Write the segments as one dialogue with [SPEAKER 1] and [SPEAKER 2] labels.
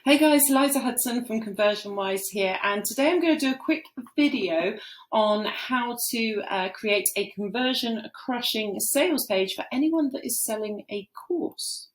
[SPEAKER 1] Hey guys, Liza Hudson from ConversionWise here, and today I'm going to do a quick video on how to create a conversion crushing sales page for anyone that is selling a course.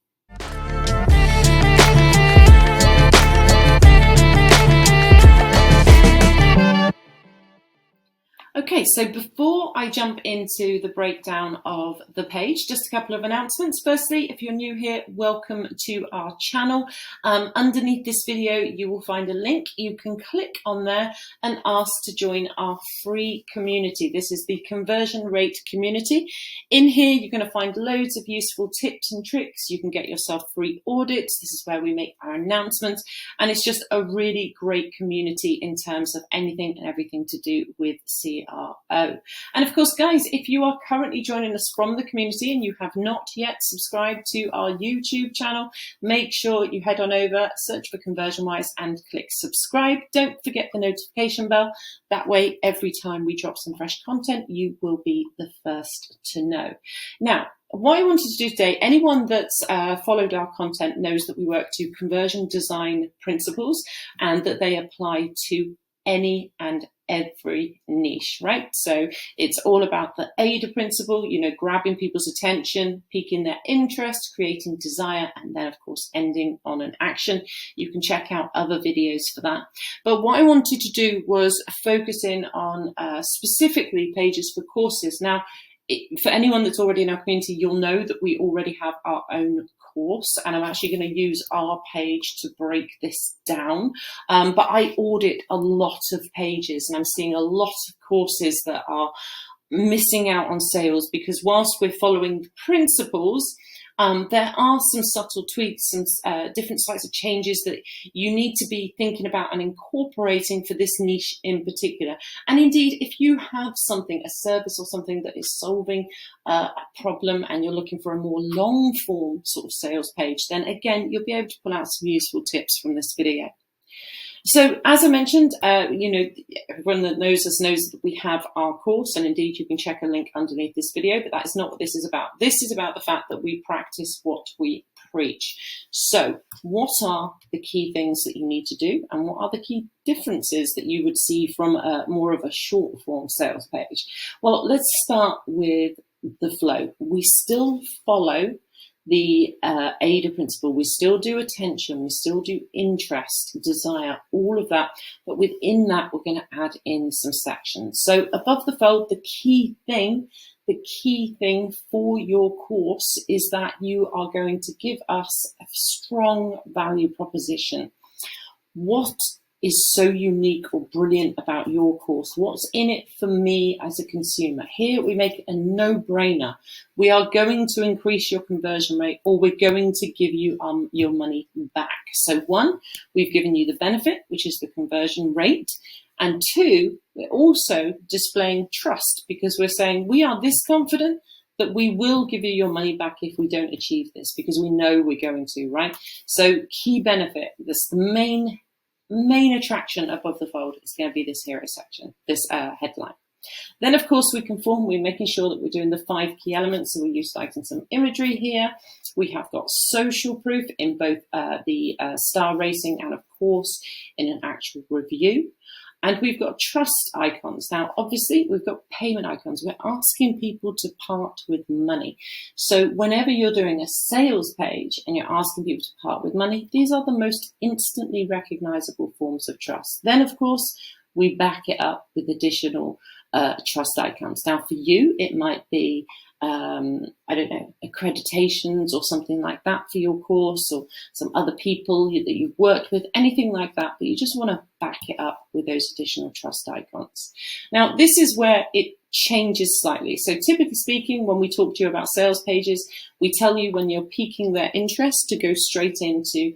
[SPEAKER 1] Okay, so before I jump into the breakdown of the page, just a couple of announcements. Firstly, if you're new here, welcome to our channel. Underneath this video, you will find a link. You can click on there and ask to join our free community. This is the conversion rate community. In here, you're going to find loads of useful tips and tricks. You can get yourself free audits. This is where we make our announcements. And it's just a really great community in terms of anything and everything to do with CRO. And of course, guys, if you are currently joining us from the community and you have not yet subscribed to our YouTube channel, make sure you head on over, search for ConversionWise and click subscribe. Don't forget the notification bell. That way, every time we drop some fresh content, you will be the first to know. Now, what I wanted to do today, anyone that's followed our content knows that we work to conversion design principles and that they apply to any and every niche, right? So it's all about the AIDA principle, grabbing people's attention, piquing their interest, creating desire, and then of course ending on an action. You can check out other videos for that. But what I wanted to do was focus in on specifically pages for courses. Now, for anyone that's already in our community, you'll know that we already have our own course, and I'm actually going to use our page to break this down. But I audit a lot of pages, and I'm seeing a lot of courses that are missing out on sales because whilst we're following the principles, there are some subtle tweaks and different types of changes that you need to be thinking about and incorporating for this niche in particular. And indeed, if you have something, a service or something that is solving a problem and you're looking for a more long form sort of sales page, then again, you'll be able to pull out some useful tips from this video. So as I mentioned, everyone that knows us knows that we have our course, and indeed you can check a link underneath this video, but that is not what this is about. This is about the fact that we practice what we preach. So what are the key things that you need to do, and what are the key differences that you would see from more of a short form sales page? Well, let's start with the flow. We still follow the AIDA principle. We still do attention, we still do interest, desire, all of that. But within that, we're going to add in some sections. So above the fold, the key thing for your course is that you are going to give us a strong value proposition. What is so unique or brilliant about your course? What's in it for me as a consumer? Here we make it a no-brainer. We are going to increase your conversion rate, or we're going to give you your money back. So one, we've given you the benefit, which is the conversion rate. And two, we're also displaying trust because we're saying we are this confident that we will give you your money back if we don't achieve this, because we know we're going to, right? So key benefit, this the main attraction above the fold is going to be this hero section, this headline. Then, of course, we're making sure that we're doing the 5 key elements. So we're utilizing some imagery here. We have got social proof in both the star rating and, of course, in an actual review. And we've got trust icons. Now, obviously, we've got payment icons. We're asking people to part with money. So whenever you're doing a sales page and you're asking people to part with money, these are the most instantly recognizable forms of trust. Then, of course, we back it up with additional trust icons. Now, for you, it might be accreditations or something like that for your course, or some other people that you've worked with, anything like that, but you just want to back it up with those additional trust icons. Now, this is where it changes slightly. So typically speaking, when we talk to you about sales pages, we tell you when you're piquing their interest to go straight into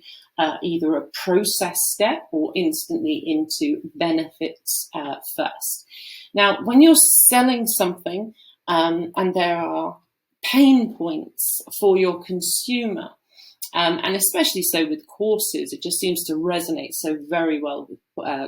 [SPEAKER 1] either a process step or instantly into benefits first. Now, when you're selling something, and there are pain points for your consumer, and especially so with courses, it just seems to resonate so very well with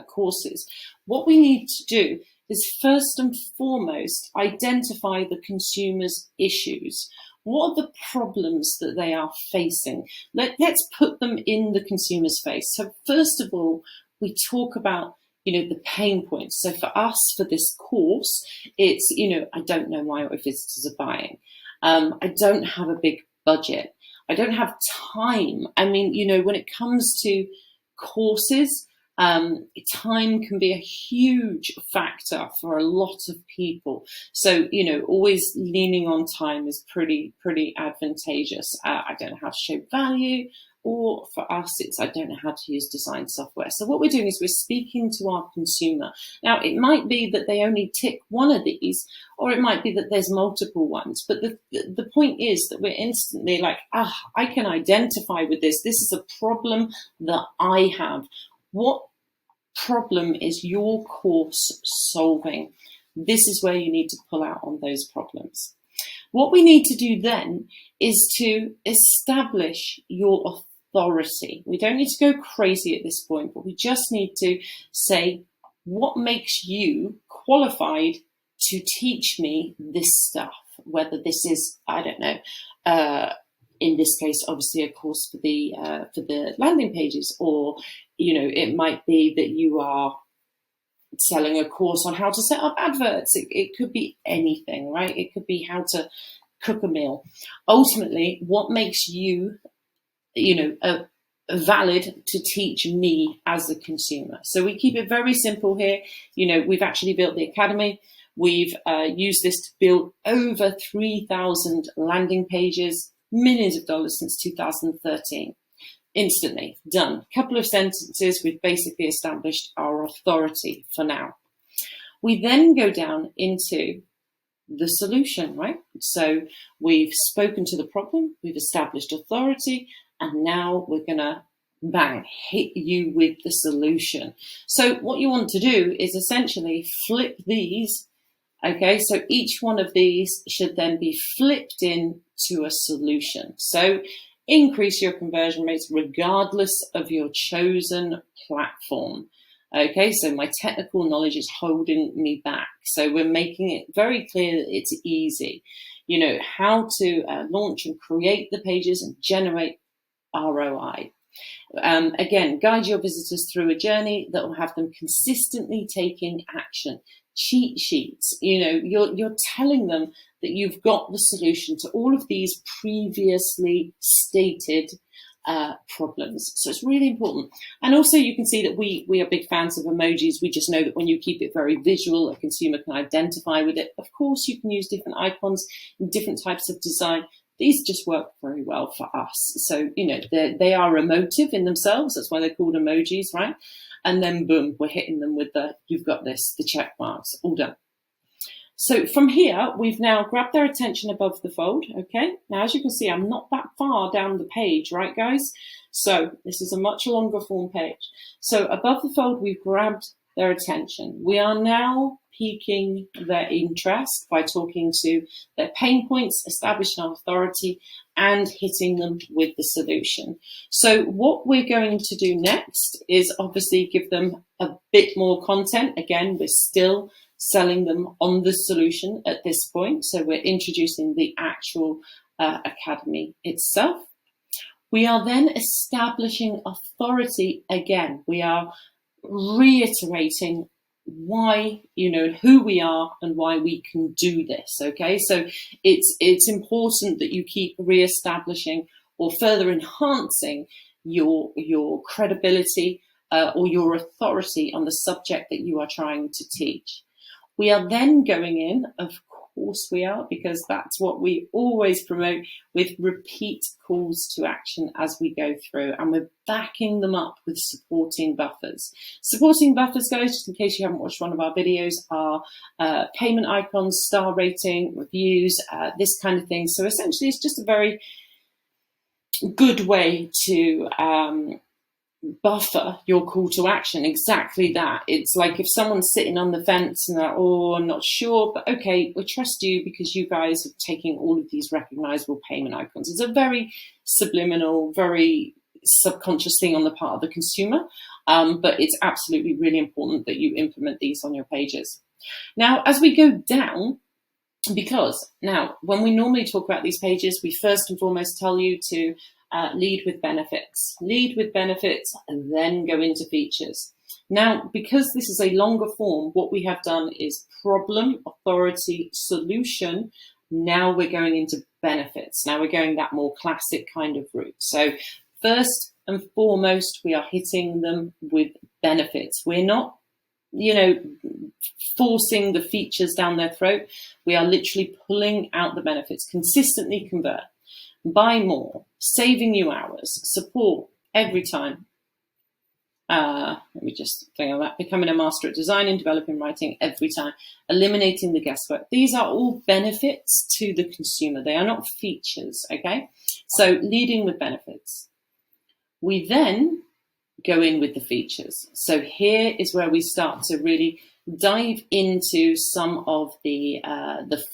[SPEAKER 1] courses. What we need to do is first and foremost identify the consumer's issues. What are the problems that they are facing? Let's put them in the consumer's face. So first of all, we talk about, the pain points. So for us, for this course, it's, I don't know why my visitors are buying. I don't have a big budget. I don't have time. I mean, when it comes to courses, time can be a huge factor for a lot of people. So, always leaning on time is pretty advantageous. I don't know how to show value, or for us, it's I don't know how to use design software. So what we're doing is we're speaking to our consumer. Now, it might be that they only tick one of these, or it might be that there's multiple ones. But the point is that we're instantly like, I can identify with this. This is a problem that I have. What problem is your course solving? This is where you need to pull out on those problems. What we need to do then is to establish your authority. We don't need to go crazy at this point, but we just need to say, what makes you qualified to teach me this stuff? Whether this is, I don't know, in this case, obviously, a course for the landing pages, or it might be that you are selling a course on how to set up adverts. It could be anything, right? It could be how to cook a meal. Ultimately, what makes you, valid to teach me as a consumer? So we keep it very simple here. We've actually built the academy. We've used this to build over 3,000 landing pages, millions of dollars since 2013. Instantly done. Couple of sentences, we've basically established our authority for now. We then go down into the solution, right? So we've spoken to the problem, we've established authority, and now we're gonna hit you with the solution. So what you want to do is essentially flip these. Okay, so each one of these should then be flipped into a solution. So increase your conversion rates regardless of your chosen platform. Okay, so my technical knowledge is holding me back. So we're making it very clear that it's easy. How to launch and create the pages and generate ROI. Again, guide your visitors through a journey that will have them consistently taking action. Cheat sheets, you're telling them that you've got the solution to all of these previously stated problems. So it's really important. And also you can see that we are big fans of emojis. We just know that when you keep it very visual, a consumer can identify with it. Of course, you can use different icons and different types of design. These just work very well for us. So, they are emotive in themselves. That's why they're called emojis, right? And then boom, we're hitting them with you've got this, the check marks, all done. So from here, we've now grabbed their attention above the fold, okay? Now, as you can see, I'm not that far down the page, right, guys? So this is a much longer form page. So above the fold, we've grabbed their attention. We are now piquing their interest by talking to their pain points, establishing our authority, and hitting them with the solution. So what we're going to do next is obviously give them a bit more content. Again, we're still selling them on the solution at this point. So we're introducing the actual academy itself. We are then establishing authority again. We are reiterating why, who we are and why we can do this. Okay, so it's important that you keep reestablishing or further enhancing your credibility or your authority on the subject that you are trying to teach. We are then going in, of course we are, because that's what we always promote, with repeat calls to action as we go through, and we're backing them up with supporting buffers. Supporting buffers, guys, just in case you haven't watched one of our videos, are payment icons, star rating, reviews, this kind of thing. So essentially it's just a very good way to buffer your call to action. Exactly that. It's like if someone's sitting on the fence and they're, I'm not sure, but okay, we trust you because you guys are taking all of these recognizable payment icons. It's a very subliminal, very subconscious thing on the part of the consumer, but it's absolutely really important that you implement these on your pages. Now, as we go down, Because now, when we normally talk about these pages, we first and foremost tell you to lead with benefits, and then go into features. Now, because this is a longer form, what we have done is problem, authority, solution. Now we're going into benefits. Now we're going that more classic kind of route. So first and foremost, we are hitting them with benefits. We're not, forcing the features down their throat. We are literally pulling out the benefits. Consistently convert, buy more, saving you hours, support every time. Let me just think of that. Becoming a master at designing, developing, writing every time, eliminating the guesswork. These are all benefits to the consumer. They are not features, okay? So leading with benefits. We then go in with the features. So here is where we start to really dive into some of the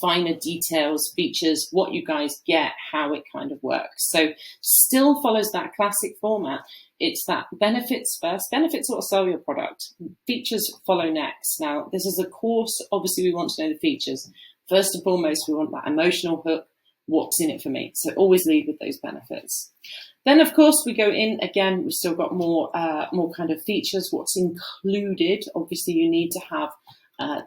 [SPEAKER 1] finer details, features, what you guys get, how it kind of works. So still follows that classic format. It's that benefits first. Benefits will sell your product. Features follow next. Now, this is a course. Obviously, we want to know the features. First and foremost, we want that emotional hook. What's in it for me? So always lead with those benefits. Then, of course, we go in again. We've still got more kind of features. What's included? Obviously, you need to have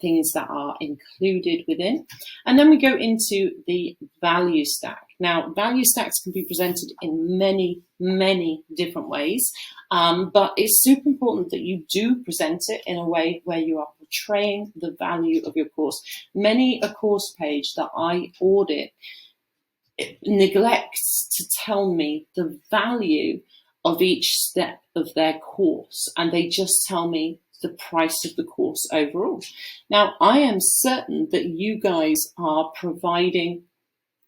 [SPEAKER 1] things that are included within. And then we go into the value stack. Now, value stacks can be presented in many, many different ways, but it's super important that you do present it in a way where you are portraying the value of your course. Many a course page that I audit, it neglects to tell me the value of each step of their course, and they just tell me the price of the course overall. Now, I am certain that you guys are providing,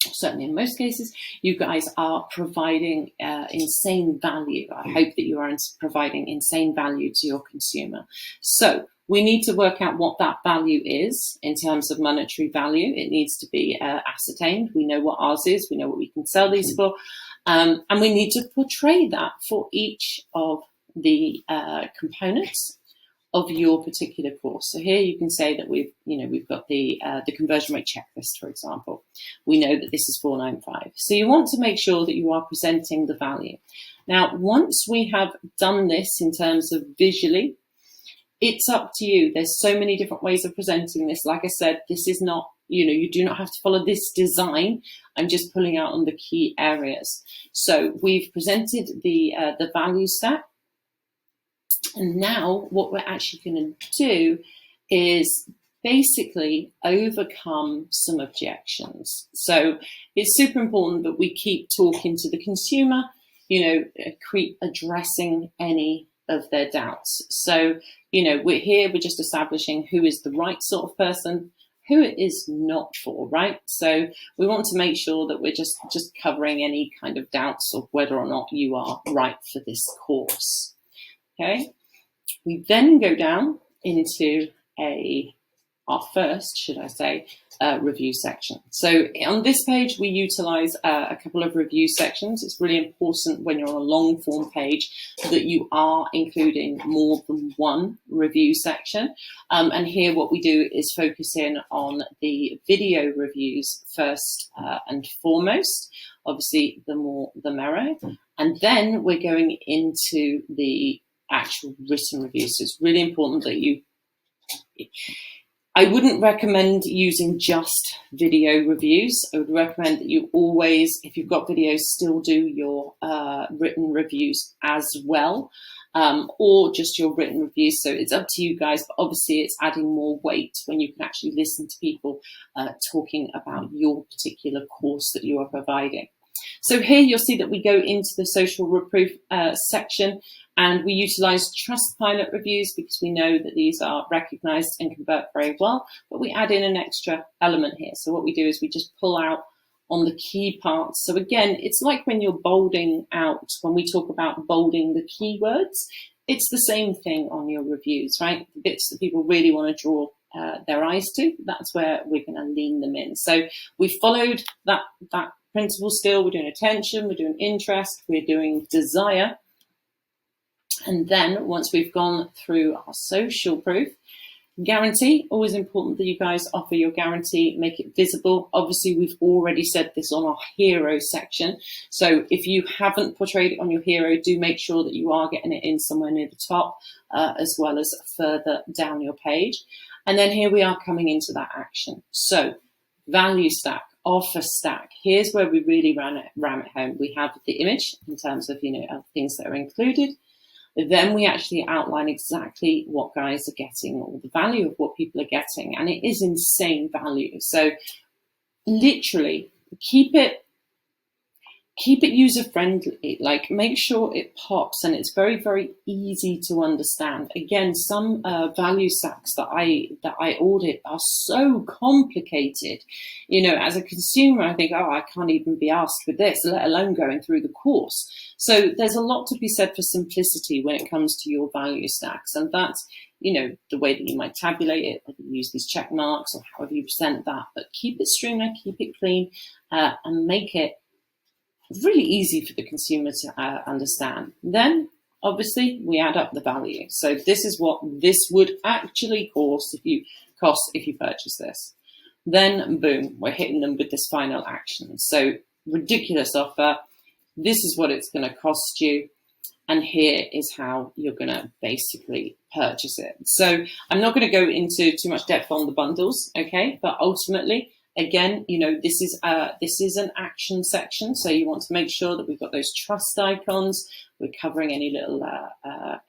[SPEAKER 1] certainly in most cases, you guys are providing insane value. I hope that you are providing insane value to your consumer. So we need to work out what that value is in terms of monetary value. It needs to be ascertained. We know what ours is. We know what we can sell these for. And we need to portray that for each of the components of your particular course. So here you can say that we've got the conversion rate checklist, for example. We know that this is 495. So you want to make sure that you are presenting the value. Now, once we have done this in terms of visually, it's up to you. There's so many different ways of presenting this. Like I said, this is not, you do not have to follow this design. I'm just pulling out on the key areas. So we've presented the value stack. And now what we're actually going to do is basically overcome some objections. So it's super important that we keep talking to the consumer, keep addressing any of their doubts. So, we're just establishing who is the right sort of person, who it is not for, right? So we want to make sure that we're just covering any kind of doubts of whether or not you are right for this course. Okay. We then go down into our first, review section. So on this page, we utilize a couple of review sections. It's really important when you're on a long form page that you are including more than one review section. And here what we do is focus in on the video reviews first and foremost. Obviously, the more the merrier. And then we're going into the actual written reviews. So it's really important that I wouldn't recommend using just video reviews. I would recommend that you always, if you've got videos, still do your written reviews as well, or just your written reviews. So it's up to you guys, but obviously it's adding more weight when you can actually listen to people talking about your particular course that you are providing. So here you'll see that we go into the social reproof section, and we utilize Trustpilot reviews because we know that these are recognized and convert very well, but we add in an extra element here. So what we do is we just pull out on the key parts. So again, it's like when you're bolding out, when we talk about bolding the keywords, it's the same thing on your reviews, right? The bits that people really want to draw their eyes to, that's where we're going to lean them in. So we followed that principle still. We're doing attention, we're doing interest, we're doing desire. And then once we've gone through our social proof, Guarantee, always important that you guys offer your guarantee, make it visible. Obviously, we've already said this on our hero section. So if you haven't portrayed it on your hero, do make sure that you are getting it in somewhere near the top, as well as further down your page. And then here we are coming into that action. So value stack, offer stack. Here's where we really ram it home. We have the image in terms of, things that are included. Then we actually outline exactly what guys are getting, or the value of what people are getting. And it is insane value. So literally keep it user friendly, like make sure it pops and it's very, very easy to understand. Again, some value stacks that I audit are so complicated. As a consumer, I think, oh, I can't even be asked with this, let alone going through the course. So there's a lot to be said for simplicity when it comes to your value stacks. And that's, the way that you might tabulate it, whether you use these check marks or however you present that, but keep it streamlined, keep it clean, and make it really easy for the consumer to understand. Then, obviously, we add up the value. So this is what this would actually cost if you purchase this. Then, boom, we're hitting them with this final action. So ridiculous offer. This is what it's going to cost you. And here is how you're going to basically purchase it. So I'm not going to go into too much depth on the bundles, okay? But ultimately, again, this is an action section, so you want to make sure that we've got those trust icons. We're covering any little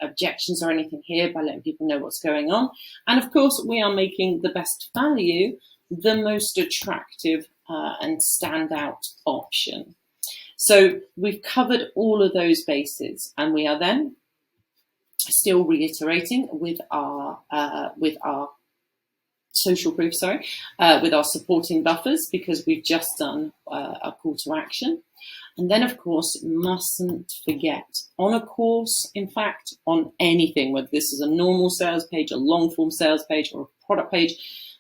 [SPEAKER 1] objections or anything here by letting people know what's going on. And of course, we are making the best value the most attractive and standout option. So we've covered all of those bases, and we are then still reiterating with our social proof, with our supporting buffers, because we've just done a call to action. And then, of course, mustn't forget, on a course, in fact, on anything, whether this is a normal sales page, a long form sales page, or a product page,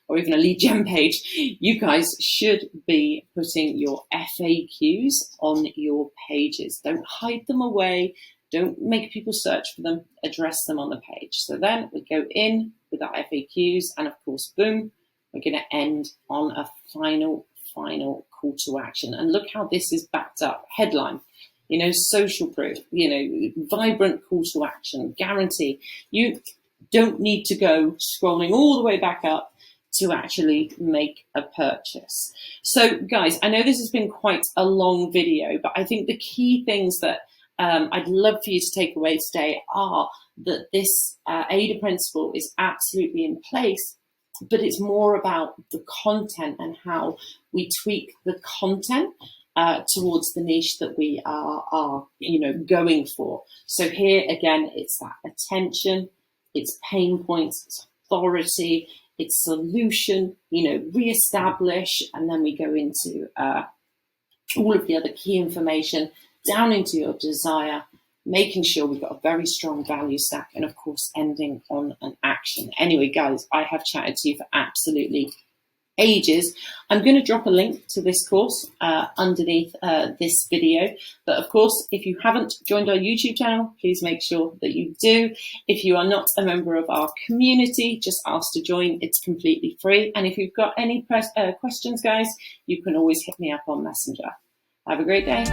[SPEAKER 1] or even a lead gen page, you guys should be putting your FAQs on your pages. Don't hide them away. Don't make people search for them, address them on the page. So then we go in with our FAQs, and of course, boom, we're going to end on a final call to action. And look how this is backed up. Headline, social proof, vibrant call to action, guarantee. You don't need to go scrolling all the way back up to actually make a purchase. So guys, I know this has been quite a long video, but I think the key things that I'd love for you to take away today are that this AIDA principle is absolutely in place, but it's more about the content and how we tweak the content towards the niche that we are going for. So here again, it's that attention, it's pain points, it's authority, it's solution, reestablish, and then we go into all of the other key information down into your desire, making sure we've got a very strong value stack, and of course ending on an action. Anyway, guys, I have chatted to you for absolutely ages. I'm going to drop a link to this course underneath this video. But of course, if you haven't joined our YouTube channel, please make sure that you do. If you are not a member of our community, just ask to join. It's completely free. And if you've got any questions, guys, you can always hit me up on Messenger. Have a great day.